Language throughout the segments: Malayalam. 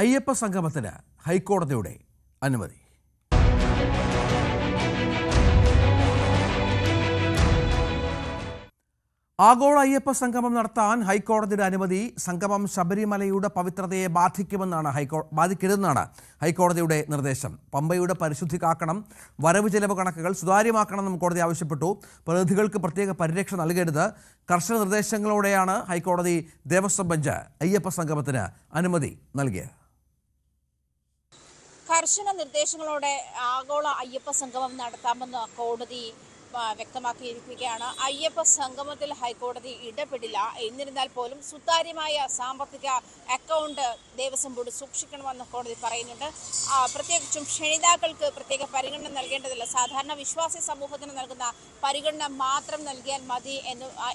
അയ്യപ്പ സംഗമത്തിന് ഹൈക്കോടതിയുടെ അനുമതി. ആഗോള അയ്യപ്പ സംഗമം നടത്താൻ ഹൈക്കോടതിയുടെ അനുമതി. സംഗമം ശബരിമലയുടെ പവിത്രതയെ ബാധിക്കരുതെന്നാണ് ഹൈക്കോടതിയുടെ നിർദ്ദേശം. പമ്പയുടെ പരിശുദ്ധി കാക്കണം, വരവ് ചെലവ് കണക്കുകൾ സുതാര്യമാക്കണമെന്നും കോടതി ആവശ്യപ്പെട്ടു. പ്രതിനിധികൾക്ക് പ്രത്യേക പരിരക്ഷ നൽകരുത്. കർശന നിർദ്ദേശങ്ങളോടെയാണ് ഹൈക്കോടതി ദേവസ്വം ബെഞ്ച് അയ്യപ്പ സംഗമത്തിന് അനുമതി നൽകിയത്. കർശന നിർദ്ദേശങ്ങളോടെ ആഗോള അയ്യപ്പ സംഗമം നടത്താമെന്ന് കോടതി വ്യക്തമാക്കിയിരിക്കുകയാണ്. അയ്യപ്പ സംഗമത്തിൽ ഹൈക്കോടതി ഇടപെടില്ല. എന്നിരുന്നാൽ പോലും സുതാര്യമായ സാമ്പത്തിക അക്കൗണ്ട് ദേവസ്വം ബോർഡ് സൂക്ഷിക്കണമെന്ന് കോടതി പറയുന്നുണ്ട്. പ്രത്യേകിച്ചും ക്ഷണിതാക്കൾക്ക് പ്രത്യേക പരിഗണന നൽകേണ്ടതില്ല. സാധാരണ വിശ്വാസി സമൂഹത്തിന് നൽകുന്ന പരിഗണന മാത്രം നൽകിയാൽ മതി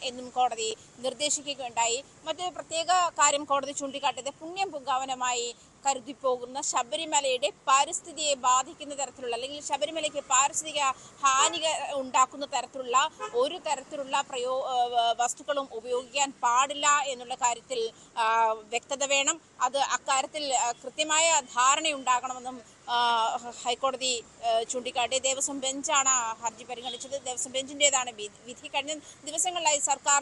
എന്നും കോടതി നിർദ്ദേശിക്കുകയുണ്ടായി. മറ്റൊരു പ്രത്യേക കാര്യം കോടതി ചൂണ്ടിക്കാട്ടിയത് പുണ്യം പുങ്കാവനമായി കരുതിപ്പോകുന്ന ശബരിമലയുടെ പാരിസ്ഥിതിയെ ബാധിക്കുന്ന തരത്തിലുള്ള, അല്ലെങ്കിൽ ശബരിമലയ്ക്ക് പാരിസ്ഥിതിക ഹാനി ഉണ്ടാക്കുന്ന തരത്തിലുള്ള ഒരു തരത്തിലുള്ള വസ്തുക്കളും ഉപയോഗിക്കാൻ പാടില്ല എന്നുള്ള കാര്യത്തിൽ വ്യക്തത വേണം. അക്കാര്യത്തിൽ കൃത്യമായ ധാരണയുണ്ടാകണമെന്നും ഹൈക്കോടതി ചൂണ്ടിക്കാട്ടി. ദേവസ്വം ബെഞ്ചാണ് ഹർജി പരിഗണിച്ചത്. ദേവസ്വം ബെഞ്ചിൻ്റെതാണ് വിധി. കഴിഞ്ഞ ദിവസങ്ങളിലായി സർക്കാർ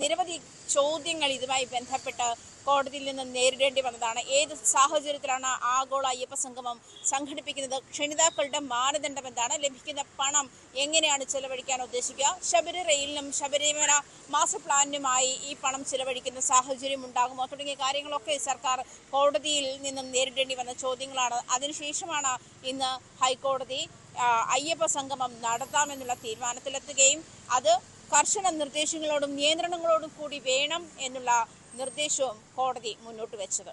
നിരവധി ചോദ്യങ്ങൾ ഇതുമായി ബന്ധപ്പെട്ട് കോടതിയിൽ നിന്ന് നേരിടേണ്ടി വന്നതാണ്. ഏത് സാഹചര്യത്തിലാണ് ആഗോള അയ്യപ്പ സംഗമം സംഘടിപ്പിക്കുന്നത്? ക്ഷണിതാക്കളുടെ മാനദണ്ഡം എന്താണ്? ലഭിക്കുന്ന പണം എങ്ങനെയാണ് ചെലവഴിക്കാൻ ഉദ്ദേശിക്കുക? ശബരി റെയിലിനും ശബരിമല മാസ്റ്റർ പ്ലാനിനുമായി ഈ പണം ചെലവഴിക്കുന്ന സാഹചര്യം ഉണ്ടാകുമോ? തുടങ്ങിയ കാര്യങ്ങളൊക്കെ സർക്കാർ കോടതിയിൽ നിന്നും നേരിടേണ്ടി വന്ന ചോദ്യങ്ങളാണ്. അതിനുശേഷമാണ് ഇന്ന് ഹൈക്കോടതി അയ്യപ്പ സംഗമം നടത്താമെന്നുള്ള തീരുമാനത്തിലെത്തുകയും അത് കർശന നിർദ്ദേശങ്ങളോടും നിയന്ത്രണങ്ങളോടും കൂടി വേണം എന്നുള്ള നിർദ്ദേശവും കോടതി മുന്നോട്ട് വെച്ചത്.